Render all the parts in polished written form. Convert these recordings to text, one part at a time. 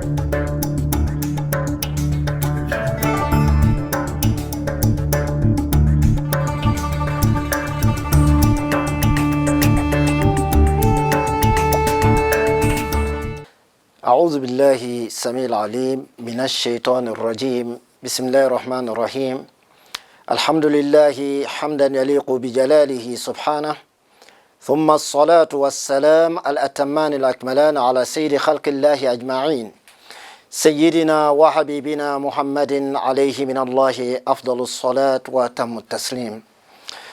أعوذ بالله السميع العليم من الشيطان الرجيم بسم الله الرحمن الرحيم الحمد لله حمدا يليق بجلاله سبحانه ثم الصلاة والسلام الأتمان الأكملان على سيد خلق الله أجمعين سيدنا وحبيبنا محمد عليه من الله أفضل الصلاة وأتم التسليم.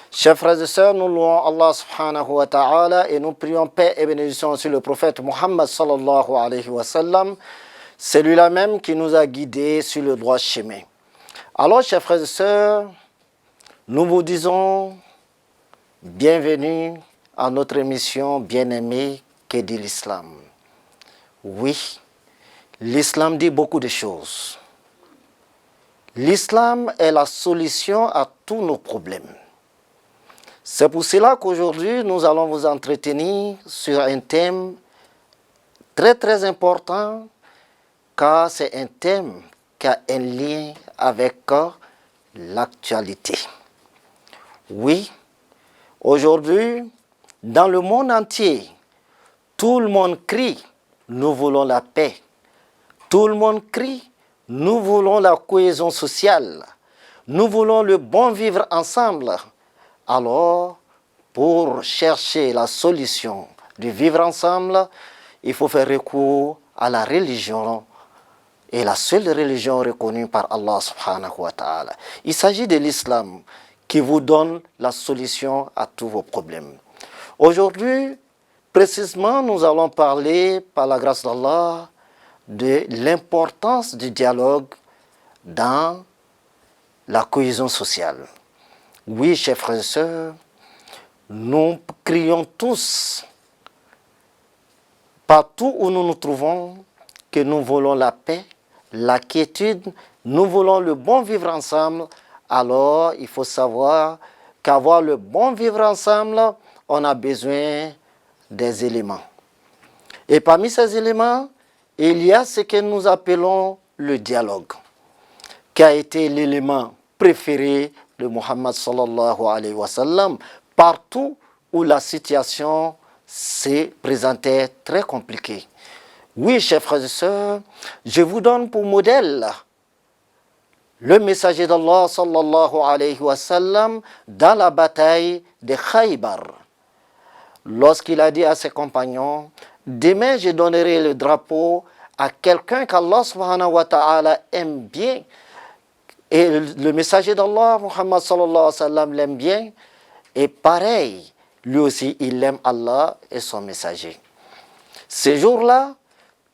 Chers frères et sœurs, nous louons Allah subhanahu wa ta'ala et nous prions paix et bénédiction sur le prophète Muhammad sallallahu alayhi wa sallam, celui-là même qui nous a guidés sur le droit chemin. Alors, chers frères et sœurs, nous vous disons bienvenue à notre émission bien-aimée qu'est dit l'islam. Oui, l'islam dit beaucoup de choses. L'islam est la solution à tous nos problèmes. C'est pour cela qu'aujourd'hui, nous allons vous entretenir sur un thème très très important, car c'est un thème qui a un lien avec l'actualité. Oui, aujourd'hui, dans le monde entier, tout le monde crie, nous voulons la paix. Tout le monde crie, nous voulons la cohésion sociale. Nous voulons le bon vivre ensemble. Alors, pour chercher la solution du vivre ensemble, il faut faire recours à la religion, et la seule religion reconnue par Allah subhanahu wa ta'ala. Il s'agit de l'islam qui vous donne la solution à tous vos problèmes. Aujourd'hui, précisément, nous allons parler, par la grâce d'Allah, de l'importance du dialogue dans la cohésion sociale. Oui, chers frères et sœurs, nous crions tous, partout où nous nous trouvons, que nous voulons la paix, la quiétude, nous voulons le bon vivre ensemble. Alors, il faut savoir qu'avoir le bon vivre ensemble, on a besoin des éléments. Et parmi ces éléments, il y a ce que nous appelons le dialogue, qui a été l'élément préféré de Muhammad sallallahu alayhi wa sallam, partout où la situation s'est présentée très compliquée. Oui, chers frères et sœurs, je vous donne pour modèle le messager d'Allah sallallahu alayhi wa sallam dans la bataille de Khaybar. Lorsqu'il a dit à ses compagnons, demain je donnerai le drapeau à quelqu'un qu'Allah subhanahu wa ta'ala aime bien. Et le messager d'Allah, Muhammad sallallahu alayhi wa sallam, l'aime bien. Et pareil, lui aussi, il aime Allah et son messager. Ce jour-là,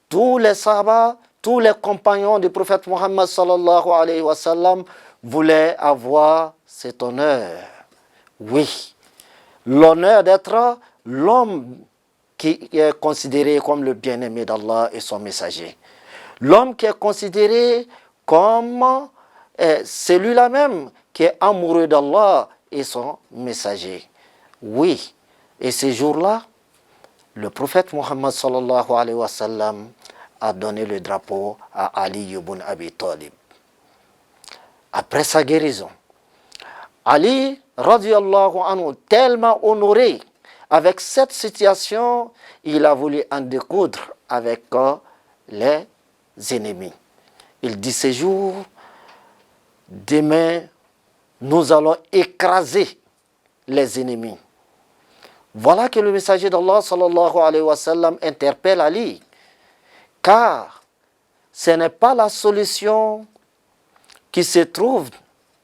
tous les sahaba, tous les compagnons du prophète Muhammad sallallahu alayhi wa sallam voulaient avoir cet honneur. Oui, l'honneur d'être l'homme qui est considéré comme le bien-aimé d'Allah et son messager. L'homme qui est considéré comme celui-là même qui est amoureux d'Allah et son messager. Oui, et ce jour-là, le prophète Muhammad sallallahu alayhi wa sallam a donné le drapeau à Ali ibn Abi Talib. Après sa guérison, Ali, radiyallahu anhu, tellement honoré avec cette situation, il a voulu en découdre avec les ennemis. Il dit ce jour, demain, nous allons écraser les ennemis. Voilà que le messager d'Allah sallallahu alayhi wa sallam interpelle Ali, car ce n'est pas la solution qui se trouve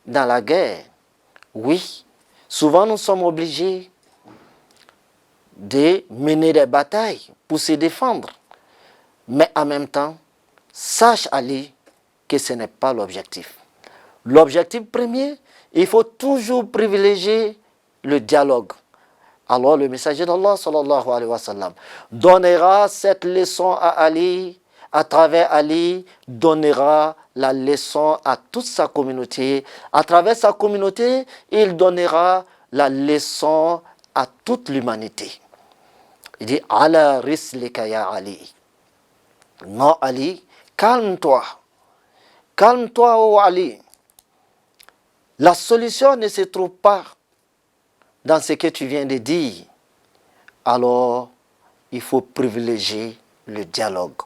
dans la guerre. Oui, souvent nous sommes obligés de mener des batailles pour se défendre. Mais en même temps, sache Ali que ce n'est pas l'objectif. L'objectif premier, il faut toujours privilégier le dialogue. Alors le messager d'Allah sallallahu alayhi wa sallam donnera cette leçon à Ali, à travers Ali, donnera la leçon à toute sa communauté. À travers sa communauté, il donnera la leçon à toute l'humanité. Il dit, Ala rislika ya Ali. Non Ali, calme-toi. Calme-toi, ô Ali. La solution ne se trouve pas dans ce que tu viens de dire. Alors, il faut privilégier le dialogue.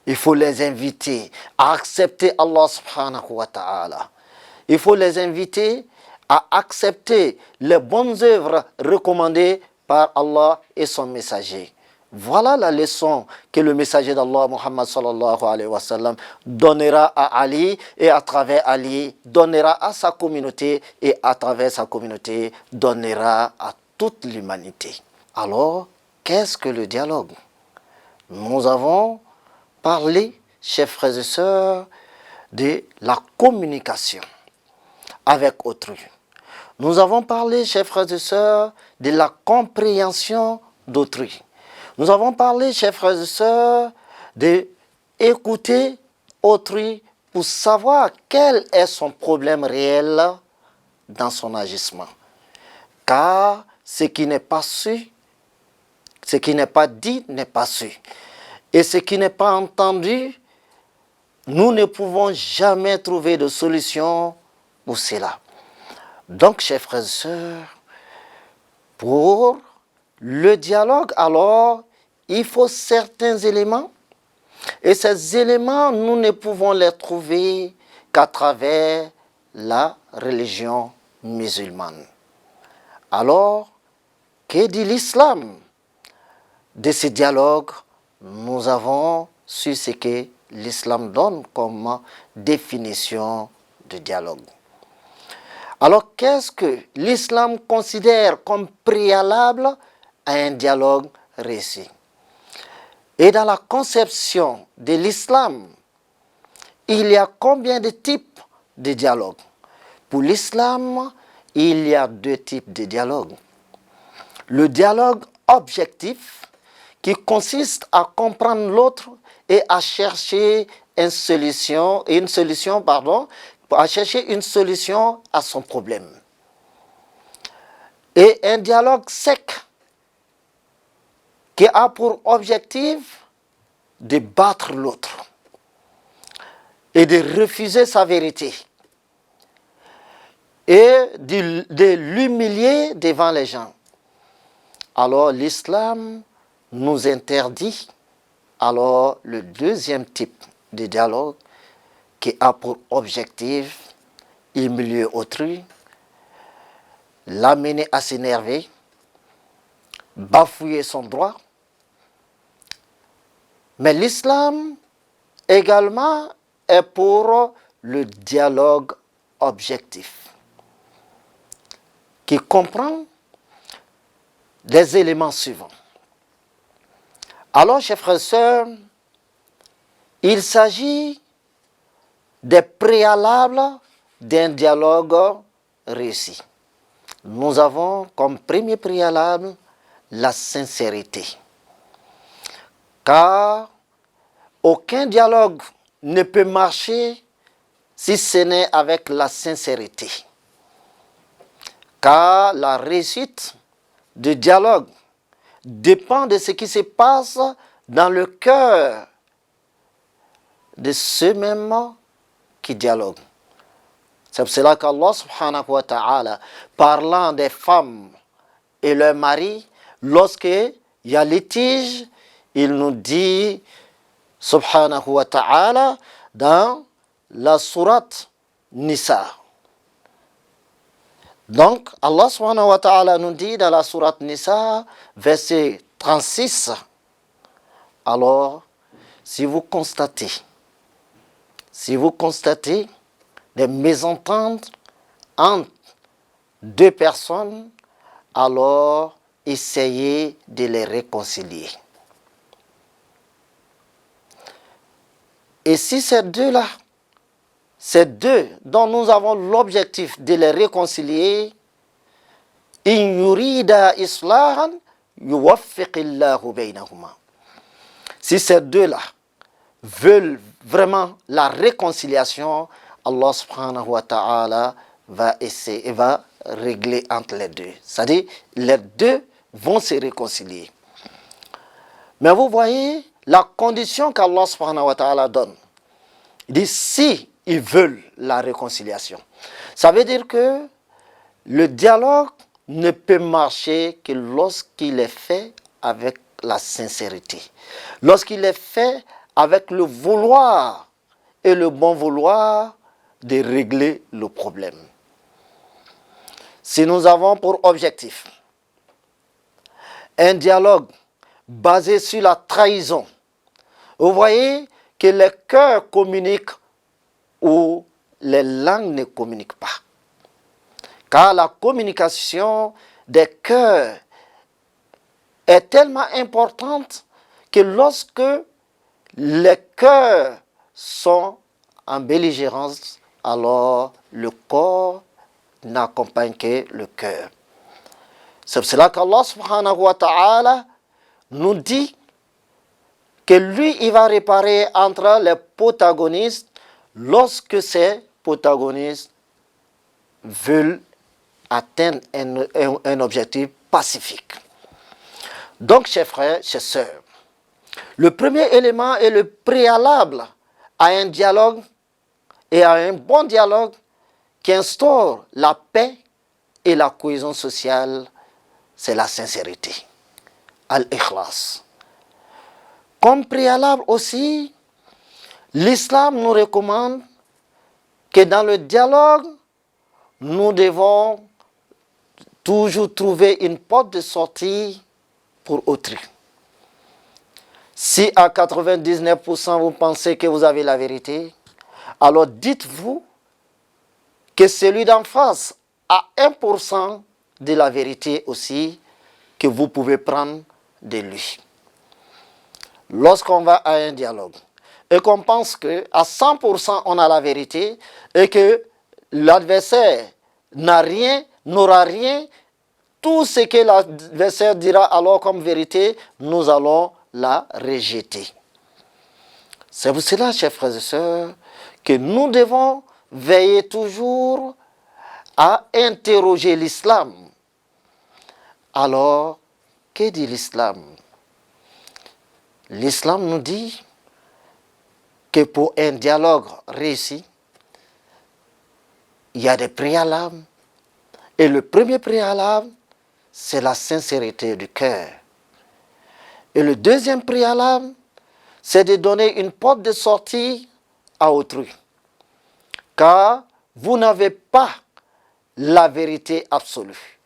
Il faut les inviter à accepter Allah subhanahu wa ta'ala. Il faut les inviter à accepter les bonnes œuvres recommandées par Allah et son messager. Voilà la leçon que le messager d'Allah, Muhammad sallallahu alayhi wa sallam, donnera à Ali et à travers Ali, donnera à sa communauté et à travers sa communauté, donnera à toute l'humanité. Alors, qu'est-ce que le dialogue? Nous avons parlé, chers frères et sœurs, de la communication avec autrui. Nous avons parlé, chers frères et sœurs, de la compréhension d'autrui. Nous avons parlé, chers frères et sœurs, d'écouter autrui pour savoir quel est son problème réel dans son agissement. Car ce qui n'est pas su, ce qui n'est pas dit n'est pas su. Et ce qui n'est pas entendu, nous ne pouvons jamais trouver de solution pour cela. Donc, chers frères et sœurs, pour le dialogue, alors, il faut certains éléments. Et ces éléments, nous ne pouvons les trouver qu'à travers la religion musulmane. Alors, que dit l'islam de ce dialogue? Nous avons su ce que l'islam donne comme définition de dialogue. Alors, qu'est-ce que l'islam considère comme préalable à un dialogue réussi? Et dans la conception de l'islam, il y a combien de types de dialogue? Pour l'islam, il y a deux types de dialogue. Le dialogue objectif, qui consiste à comprendre l'autre et à chercher à chercher une solution à son problème. Et un dialogue sec, qui a pour objectif de battre l'autre et de refuser sa vérité et de l'humilier devant les gens. Alors l'islam nous interdit alors le deuxième type de dialogue qui a pour objectif humilier autrui, l'amener à s'énerver, bafouer son droit. Mais l'islam également est pour le dialogue objectif, qui comprend les éléments suivants. Alors, chers frères et sœurs, il s'agit des préalables d'un dialogue réussi. Nous avons comme premier préalable la sincérité. Car aucun dialogue ne peut marcher si ce n'est avec la sincérité. Car la réussite du dialogue dépend de ce qui se passe dans le cœur de ceux mêmes qui dialoguent. C'est pour cela qu'Allah subhanahu wa ta'ala, parlant des femmes et leurs maris, lorsqu'il y a litige, il nous dit, subhanahu wa ta'ala, dans la sourate Nisa. Donc, Allah subhanahu wa ta'ala nous dit dans la sourate Nisa, verset 36, alors, si vous constatez des mésententes entre deux personnes, alors essayez de les réconcilier. Et si ces deux dont nous avons l'objectif de les réconcilier, in yurida islahan yuwaffiqillahu baynahuma. Si ces deux-là veulent vraiment la réconciliation, Allah subhanahu wa ta'ala va régler entre les deux. C'est-à-dire, les deux vont se réconcilier. Mais vous voyez la condition qu'Allah subhanahu wa ta'ala donne. Il dit si ils veulent la réconciliation. Ça veut dire que le dialogue ne peut marcher que lorsqu'il est fait avec la sincérité. Lorsqu'il est fait avec le vouloir et le bon vouloir de régler le problème. Si nous avons pour objectif un dialogue basé sur la trahison, vous voyez que les cœurs communiquent où les langues ne communiquent pas. Car la communication des cœurs est tellement importante que lorsque les cœurs sont en belligérance, alors le corps n'accompagne que le cœur. C'est pour cela qu'Allah subhanahu wa ta'ala nous dit que lui, il va réparer entre les protagonistes lorsque ces protagonistes veulent atteindre un objectif pacifique. Donc, chers frères, chers sœurs, le premier élément et le préalable à un dialogue et à un bon dialogue qui instaure la paix et la cohésion sociale, c'est la sincérité, al-ikhlas. Comme préalable aussi, l'islam nous recommande que dans le dialogue, nous devons toujours trouver une porte de sortie pour autrui. Si à 99% vous pensez que vous avez la vérité, alors dites-vous que celui d'en face a 1% de la vérité aussi que vous pouvez prendre de lui. Lorsqu'on va à un dialogue et qu'on pense qu'à 100% on a la vérité et que l'adversaire n'aura rien, tout ce que l'adversaire dira alors comme vérité, nous allons la rejeter. C'est pour cela, chers frères et sœurs, que nous devons veiller toujours à interroger l'islam. Alors, que dit l'islam? L'islam nous dit que pour un dialogue réussi, il y a des préalables. Et le premier préalable, c'est la sincérité du cœur. Et le deuxième préalable, c'est de donner une porte de sortie à autrui. Car vous n'avez pas la vérité absolue.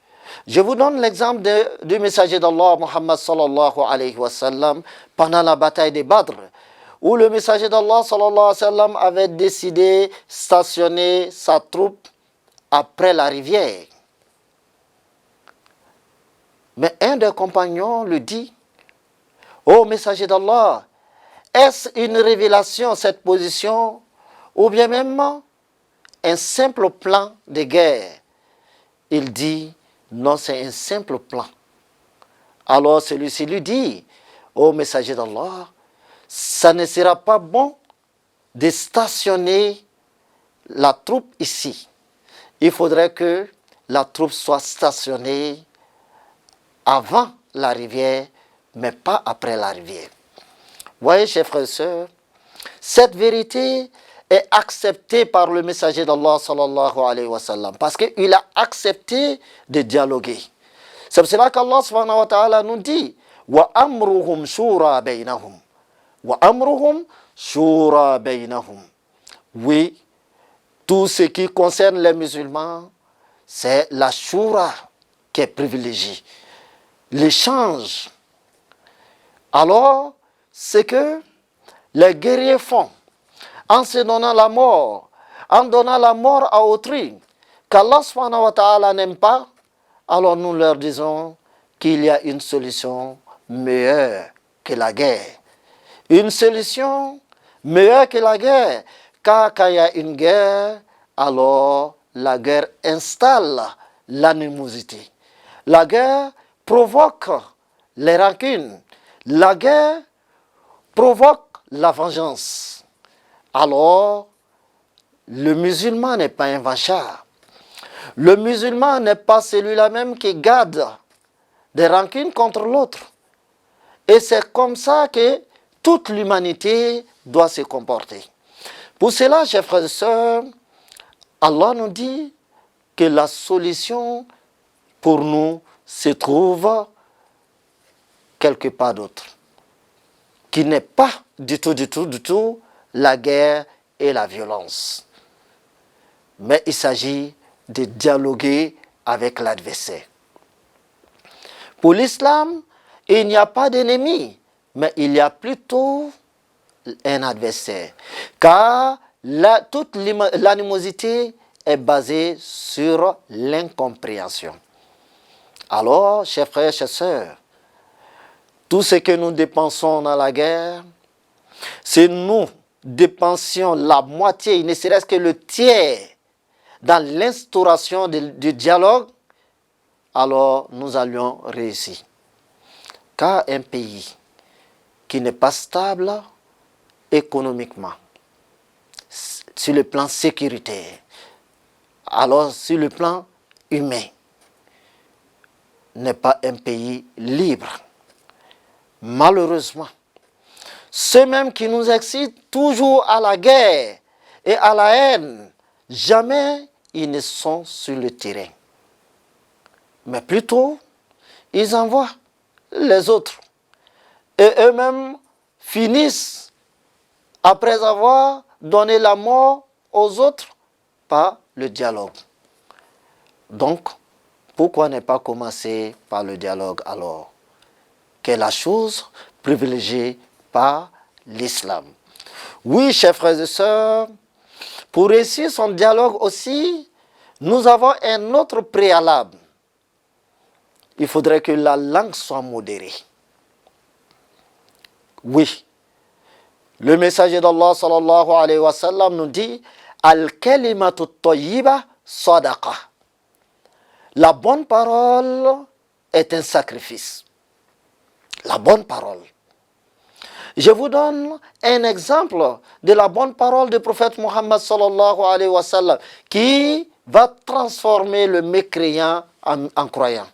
Je vous donne l'exemple du messager d'Allah, Muhammad sallallahu alayhi wa sallam, pendant la bataille de Badr, où le messager d'Allah sallallahu alayhi wa sallam avait décidé de stationner sa troupe après la rivière. Mais un des compagnons lui dit, « Ô messager d'Allah, est-ce une révélation cette position ou bien même un simple plan de guerre ?» Il dit, non, c'est un simple plan. Alors celui-ci lui dit, ô messager d'Allah, ça ne sera pas bon de stationner la troupe ici. Il faudrait que la troupe soit stationnée avant la rivière, mais pas après la rivière. Voyez, chers frères et sœurs, cette vérité est accepté par le messager d'Allah sallallahu alayhi wa sallam parce qu'il a accepté de dialoguer. C'est pour cela qu'Allah subhanahu wa ta'ala nous dit wa amruhum shura baynahum. Wa amruhum shura baynahum. Oui, tout ce qui concerne les musulmans, c'est la shura qui est privilégiée. L'échange. Alors, c'est que les guerriers font en se donnant la mort, en donnant la mort à autrui, qu'Allah subhanahu wa ta'ala n'aime pas, alors nous leur disons qu'il y a une solution meilleure que la guerre. Une solution meilleure que la guerre, car quand il y a une guerre, alors la guerre installe l'animosité. La guerre provoque les rancunes. La guerre provoque la vengeance. Alors, le musulman n'est pas un vainqueur. Le musulman n'est pas celui-là même qui garde des rancunes contre l'autre. Et c'est comme ça que toute l'humanité doit se comporter. Pour cela, chers frères et sœurs, Allah nous dit que la solution pour nous se trouve quelque part d'autre, qui n'est pas du tout la guerre et la violence. Mais il s'agit de dialoguer avec l'adversaire. Pour l'islam, il n'y a pas d'ennemi, mais il y a plutôt un adversaire. Car toute l'animosité est basée sur l'incompréhension. Alors, chers frères, chers sœurs, tout ce que nous dépensons dans la guerre, si nous dépensions la moitié, il ne serait-ce que le tiers, dans l'instauration du dialogue, alors nous allions réussir. Car un pays qui n'est pas stable économiquement, sur le plan sécuritaire, alors sur le plan humain, n'est pas un pays libre. Malheureusement, ceux mêmes qui nous excitent toujours à la guerre et à la haine, jamais ils ne sont sur le terrain. Mais plutôt, ils envoient les autres. Et eux-mêmes finissent, après avoir donné la mort aux autres, par le dialogue. Donc, pourquoi ne pas commencer par le dialogue alors, qu'est la chose privilégiée par l'islam? Oui, chers frères et sœurs, pour réussir son dialogue aussi, nous avons un autre préalable. Il faudrait que la langue soit modérée. Oui, le messager d'Allah sallallahu alayhi wa sallam nous dit « Al-kalimatu tayyiba sadaqa ». La bonne parole est un sacrifice. La bonne parole. Je vous donne un exemple de la bonne parole du prophète Muhammad sallallahu alayhi wa sallam qui va transformer le mécréant en croyant.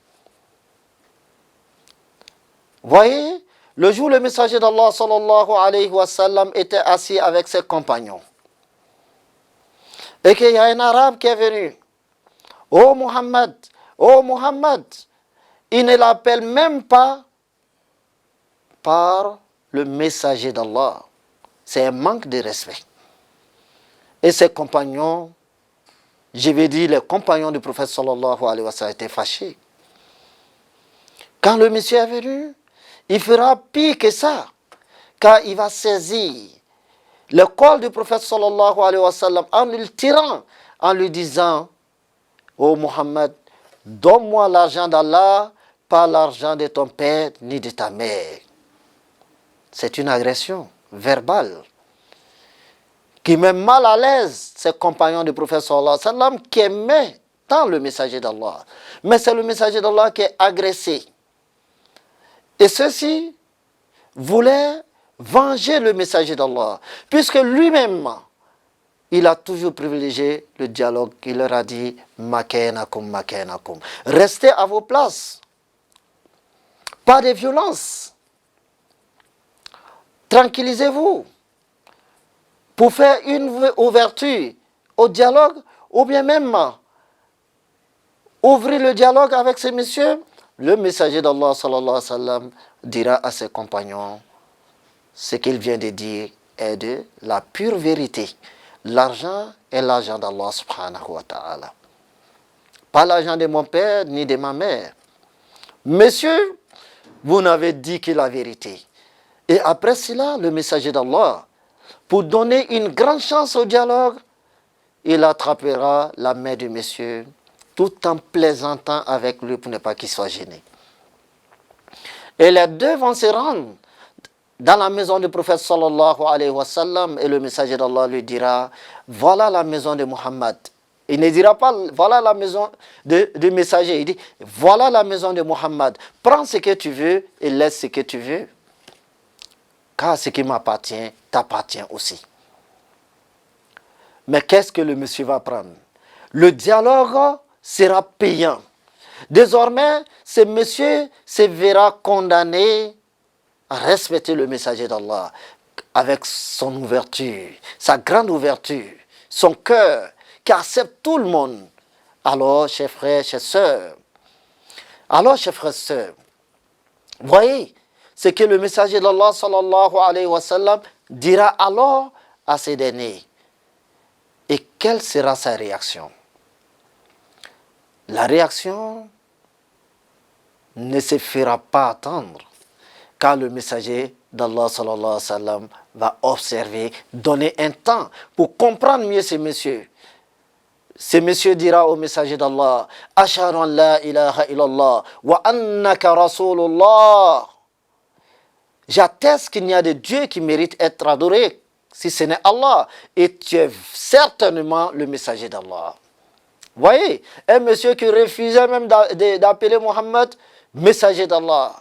Voyez, le jour où le messager d'Allah sallallahu alayhi wa sallam était assis avec ses compagnons et qu'il y a un arabe qui est venu. Oh Muhammad, il ne l'appelle même pas par le messager d'Allah. C'est un manque de respect. Et ses compagnons, je vais dire les compagnons du prophète sallallahu alayhi wa sallam étaient fâchés. Quand le monsieur est venu, il fera pire que ça, car il va saisir le col du prophète sallallahu alayhi wa sallam en le tirant, en lui disant « Oh Muhammad, donne-moi l'argent d'Allah, pas l'argent de ton père ni de ta mère. » C'est une agression verbale qui met mal à l'aise ses compagnons du prophète sallallahu alayhi wa sallam qui aimaient tant le messager d'Allah. Mais c'est le messager d'Allah qui est agressé. Et ceux-ci voulaient venger le messager d'Allah, puisque lui-même, il a toujours privilégié le dialogue. Il leur a dit « Makanakum, makanakum ». Restez à vos places. Pas de violence. Tranquillisez-vous. Pour faire une ouverture au dialogue, ou bien même ouvrir le dialogue avec ces messieurs, le messager d'Allah sallallahu alayhi wa sallam dira à ses compagnons, ce qu'il vient de dire est de la pure vérité. L'argent est l'argent d'Allah subhanahu wa ta'ala. Pas l'argent de mon père ni de ma mère. Monsieur, vous n'avez dit que la vérité. Et après cela, le messager d'Allah, pour donner une grande chance au dialogue, il attrapera la main du monsieur tout en plaisantant avec lui pour ne pas qu'il soit gêné. Et les deux vont se rendre dans la maison du prophète sallallahu alayhi wa sallam et le messager d'Allah lui dira « Voilà la maison de Muhammad ». Il ne dira pas « Voilà la maison du messager ». Il dit « Voilà la maison de Muhammad. Prends ce que tu veux et laisse ce que tu veux. Car ce qui m'appartient, t'appartient aussi. » Mais qu'est-ce que le monsieur va prendre? Le dialogue sera payant. Désormais, ce monsieur se verra condamné à respecter le messager d'Allah. avec son ouverture, sa grande ouverture, son cœur, qui accepte tout le monde. Alors, chers frères, chers sœurs, voyez ce que le messager d'Allah sallallahu alayhi wa sallam dira alors à ces derniers. Et quelle sera sa réaction? La réaction ne se fera pas attendre, car le messager d'Allah sallallahu alayhi wa sallam va observer, donner un temps pour comprendre mieux ces messieurs. Ce monsieur dira au messager d'Allah, Ashhadu an la ilaha illallah wa annaka rasulullah. J'atteste qu'il n'y a de Dieu qui mérite être adoré, si ce n'est Allah, et tu es certainement le messager d'Allah. Voyez, un monsieur qui refusait même d'appeler Mohammed messager d'Allah.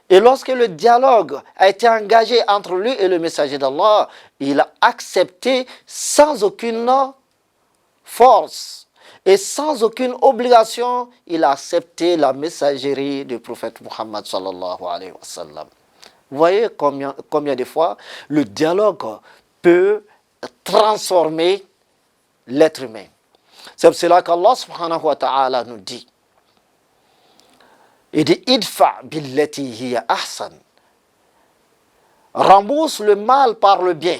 Et lorsque le dialogue a été engagé entre lui et le messager d'Allah, il a accepté sans aucune force et sans aucune obligation, il a accepté la messagerie du prophète Muhammad sallallahu alayhi wa sallam. Vous voyez combien de fois le dialogue peut transformer l'être humain. C'est pour cela qu'Allah subhanahu wa ta'ala nous dit, il dit idfa billati hiya ahsan, rembourse le mal par le bien.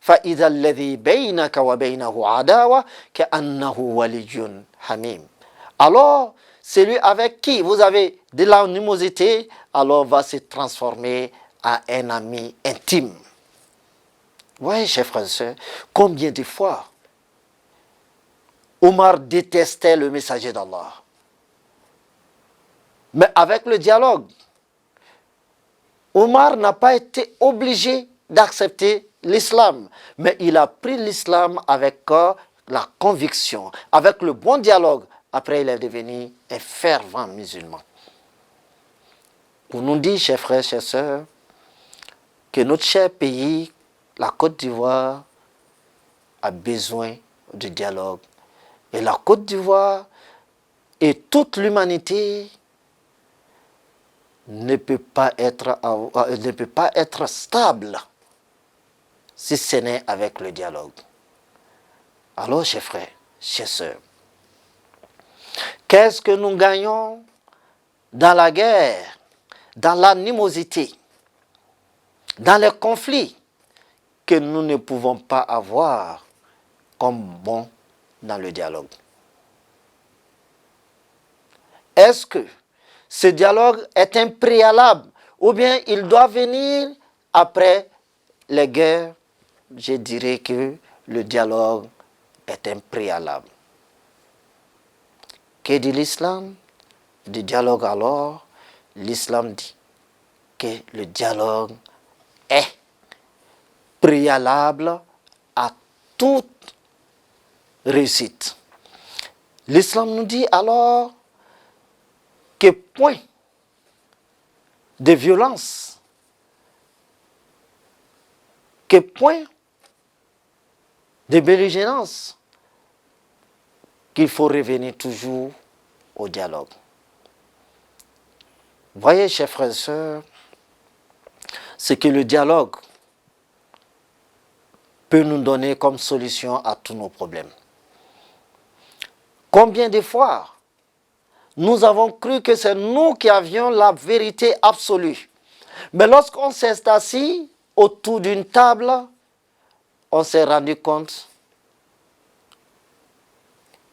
فَإِذَا الَّذِي بَيْنَكَ وَبَيْنَهُ عَدَاوَةٌ كَأَنَّهُ وَلِيٌّ حَمِيمٌ. Alors, celui avec qui vous avez de l'animosité, alors va se transformer en un ami intime. Vous voyez, chers frères et sœurs, combien de fois Omar détestait le messager d'Allah. Mais avec le dialogue, Omar n'a pas été obligé d'accepter l'islam, mais il a pris l'islam avec la conviction, avec le bon dialogue. Après, il est devenu un fervent musulman. On nous dit, chers frères, chers sœurs, que notre cher pays, la Côte d'Ivoire, a besoin de dialogue. Et la Côte d'Ivoire et toute l'humanité ne peut pas être stable si ce n'est avec le dialogue. Alors, chers frères, chers sœurs, qu'est-ce que nous gagnons dans la guerre, dans l'animosité, dans les conflits que nous ne pouvons pas avoir comme bon dans le dialogue? Est-ce que ce dialogue est un préalable ou bien il doit venir après les guerres? Je dirais que le dialogue est un préalable. Que dit l'islam du dialogue alors? L'islam dit que le dialogue est préalable à toute réussite. L'islam nous dit alors que point de violence, que point de belligérance, qu'il faut revenir toujours au dialogue. Voyez, chers frères et sœurs, ce que le dialogue peut nous donner comme solution à tous nos problèmes. Combien de fois nous avons cru que c'est nous qui avions la vérité absolue. Mais lorsqu'on s'est assis autour d'une table, on s'est rendu compte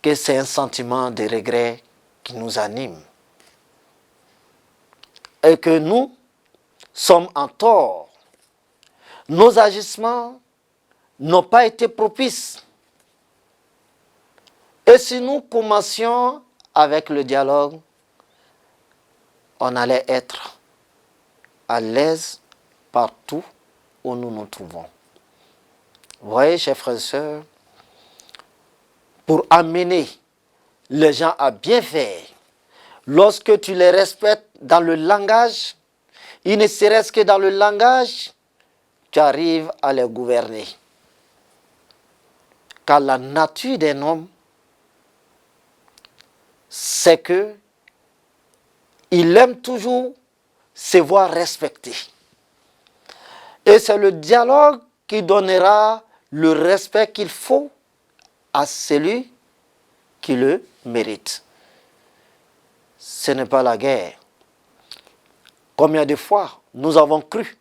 que c'est un sentiment de regret qui nous anime. Et que nous sommes en tort. Nos agissements n'ont pas été propices. Et si nous commencions avec le dialogue, on allait être à l'aise partout où nous nous trouvons. Vous voyez, chers frères et sœurs, pour amener les gens à bien faire, lorsque tu les respectes dans le langage, il ne serait-ce que dans le langage, tu arrives à les gouverner. Car la nature d'un homme, c'est que il aime toujours se voir respecté. Et c'est le dialogue qui donnera le respect qu'il faut à celui qui le mérite. Ce n'est pas la guerre. Combien de fois nous avons cru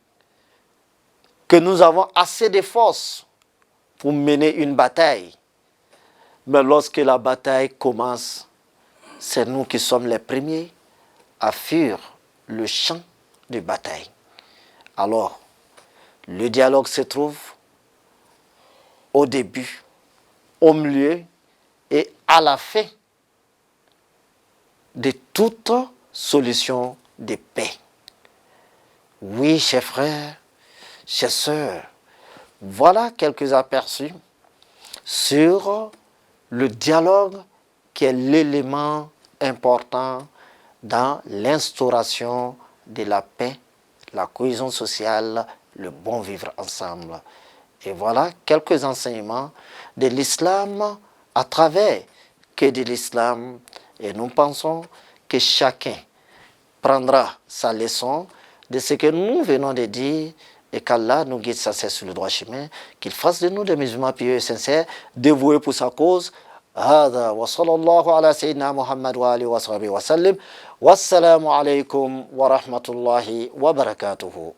que nous avons assez de force pour mener une bataille. Mais lorsque la bataille commence, c'est nous qui sommes les premiers à fuir le champ de bataille. Alors, le dialogue se trouve au début, au milieu et à la fin de toute solution de paix. Oui, chers frères, chers sœurs, voilà quelques aperçus sur le dialogue qui est l'élément important dans l'instauration de la paix, la cohésion sociale, le bon vivre ensemble. Et voilà quelques enseignements de l'islam à travers que de l'islam. Et nous pensons que chacun prendra sa leçon de ce que nous venons de dire et qu'Allah nous guide sans cesse sur le droit chemin, qu'il fasse de nous des musulmans pieux et sincères, dévoués pour sa cause. هذا وصلى الله على سيدنا محمد وآله وصحبه وسلم والسلام عليكم ورحمة الله وبركاته.